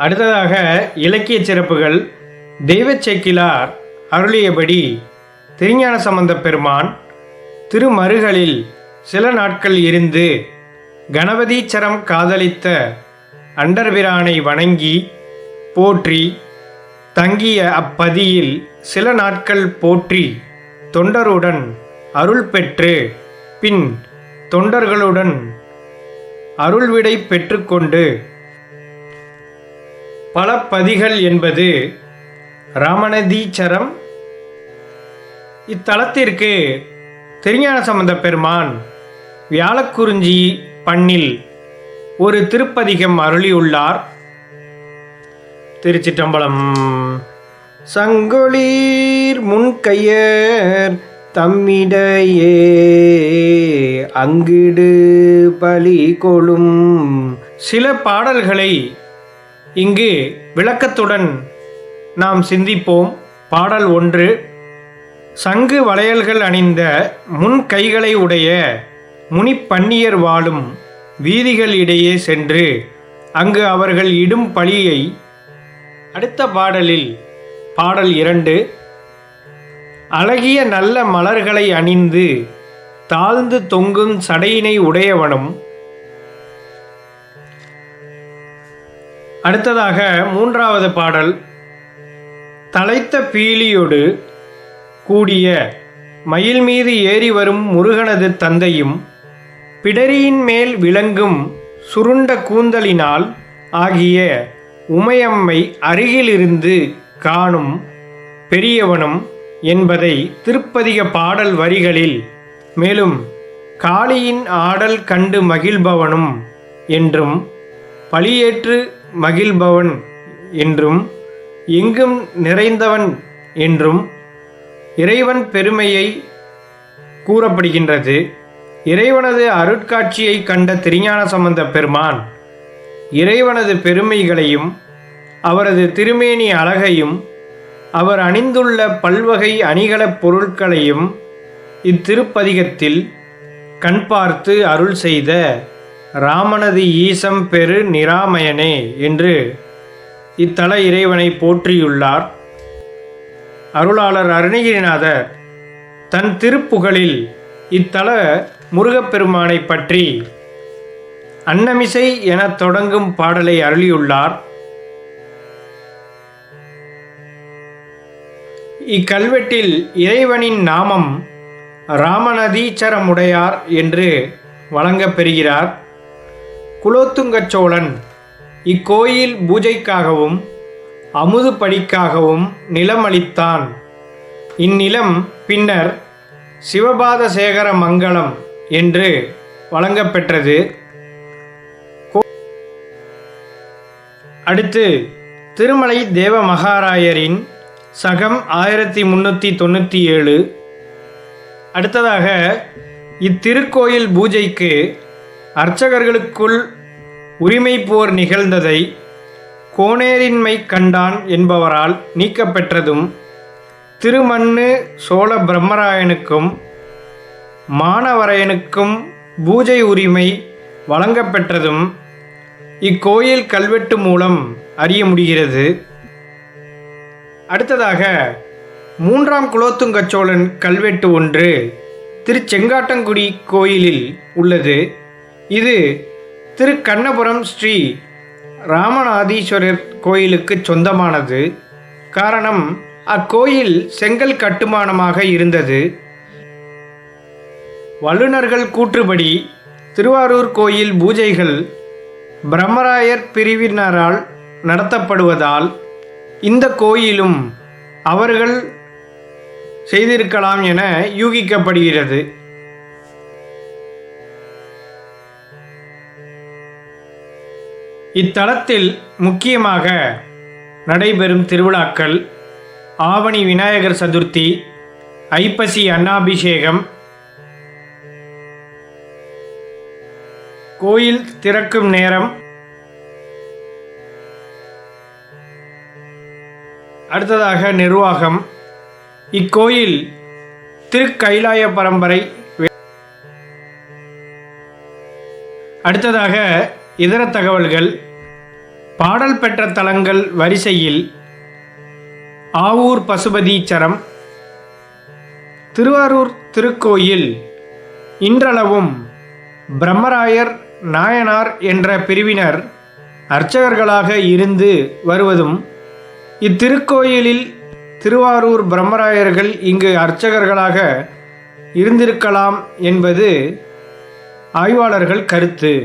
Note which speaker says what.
Speaker 1: அடுத்ததாக இலக்கிய சிறப்புகள். தெய்வச் சேக்கிழார் அருளியபடி திருஞான சம்பந்தப் பெருமான் திருமருகளில் சில நாட்கள் இருந்து கணபதீச்சரம் காதலித்த அண்டர்பிரானை வணங்கி போற்றி தங்கிய அப்பதியில் சில நாட்கள் போற்றி தொண்டருடன் அருள் பெற்று பின் தொண்டர்களுடன் அருள்விடை பெற்றுக்கொண்டு பல பதிகள் என்பது ராமநதீச்சரம். இத்தலத்திற்கு திருஞான சம்பந்தப் பெருமான் வியாழக்குறிஞ்சி பண்ணில் ஒரு திருப்பதிகம் அருளியுள்ளார். திருச்சிற்றம்பலம். சங்கொளீர் முன்கையர் தம்மிடையே அங்கிடு பலி கொளும். சில பாடல்களை இங்கு விளக்கத்துடன் நாம் சிந்திப்போம். பாடல் 1. சங்கு வளையல்கள் அணிந்த முன் கைகளை உடைய முனிப்பன்னியர் வாழும் வீதிகள் இடையே சென்று அங்கு அவர்கள் இடும் பலியை. அடுத்த பாடலில் பாடல் 2. அழகிய நல்ல மலர்களை அணிந்து தாழ்ந்து தொங்கும் சடையினை உடையவனும். அடுத்ததாக 3வது பாடல் தலைத்த பீலியோடு கூடிய மயில் மீது ஏறி வரும் முருகனது தந்தையும் பிடரியின் மேல் விளங்கும் சுருண்ட கூந்தலினால் ஆகிய உமையம்மை அருகிலிருந்து காணும் பெரியவனும் என்பதை திருப்பதிக பாடல் வரிகளில் மேலும் காளியின் ஆடல் கண்டு மகிழ்பவனும் என்றும் பலியேற்று மகிழ்பவன் என்றும் எங்கும் நிறைந்தவன் என்றும் இறைவன் பெருமையை கூறப்படுகின்றது. இறைவனது அருட்காட்சியை கண்ட திருஞான சம்பந்தப் பெருமான் இறைவனது பெருமைகளையும் அவரது திருமேனி அழகையும் அவர் அணிந்துள்ள பல்வகை அணிகலப் பொருட்களையும் இத்திருப்பதிகத்தில் கண் பார்த்து அருள் செய்த ராமனது ஈசம் பெரு நிராமயனே என்று இத்தல இறைவனை போற்றியுள்ளார். அருளாளர் அருணகிரிநாதர் தன் திருப்புகழில் இத்தல முருகப்பெருமானை பற்றி அன்னமிசை எனத் தொடங்கும் பாடலை அருளியுள்ளார். இக்கல்வெட்டில் இறைவனின் நாமம் ராமநதீச்சரமுடையார் என்று வழங்கப்பெறுகிறார். குலோத்துங்கச் சோழன் இக்கோயில் பூஜைக்காகவும் அமுது படிக்காகவும் நிலமளித்தான். இந்நிலம் பின்னர் சிவபாதசேகர மங்கலம் என்று வழங்கப்பெற்றது. அடுத்து திருமலை தேவ மகாராயரின் சகம் 1397. அடுத்ததாக இத்திருக்கோயில் பூஜைக்கு அர்ச்சகர்களுக்குள் உரிமை போர் நிகழ்ந்ததை கோனேரின்மை கண்டான் என்பவரால் நீக்கப்பெற்றதும் திருமண்ணு சோழ பிரம்மராயனுக்கும் மானவரையனுக்கும் பூஜை உரிமை வழங்கப்பெற்றதும் இக்கோயில் கல்வெட்டு மூலம் அறிய முடிகிறது. அடுத்ததாக 3ஆம் குலோத்துங்கச் சோழன் கல்வெட்டு ஒன்று திருச்செங்காட்டங்குடி கோயிலில் உள்ளது. இது திருக்கண்ணபுரம் ஸ்ரீ ராமநாதீஸ்வரர் கோயிலுக்கு சொந்தமானது. காரணம், அக்கோயில் செங்கல் கட்டுமானமாக இருந்தது. வல்லுநர்கள் கூற்றுப்படி திருவாரூர் கோயில் பூஜைகள் பிரம்மராயர் பிரிவினரால் நடத்தப்படுவதால் இந்த கோயிலும் அவர்கள் செய்திருக்கலாம் என யூகிக்கப்படுகிறது. இத்தலத்தில் முக்கியமாக நடைபெறும் திருவிழாக்கள் ஆவணி விநாயகர் சதுர்த்தி, ஐப்பசி அன்னாபிஷேகம், கோயில் திறக்கும் நேரம். அடுத்ததாக நிர்வாகம். இக்கோயில் திருக்கைலாய பரம்பரை. அடுத்ததாக இதர தகவல்கள். பாடல் பெற்ற தலங்கள் வரிசையில் ஆவூர் பசுபதீச்சரம். திருவாரூர் திருக்கோயில் இன்றளவும் பிரம்மராயர் நாயனார் என்ற பிரிவினர் அர்ச்சகர்களாக இருந்து வருவதும், இத்திருக்கோயிலில் திருவாரூர் பிரம்மராயர்கள் இங்கு அர்ச்சகர்களாக இருந்திருக்கலாம் என்பது ஆய்வாளர்கள் கருத்து.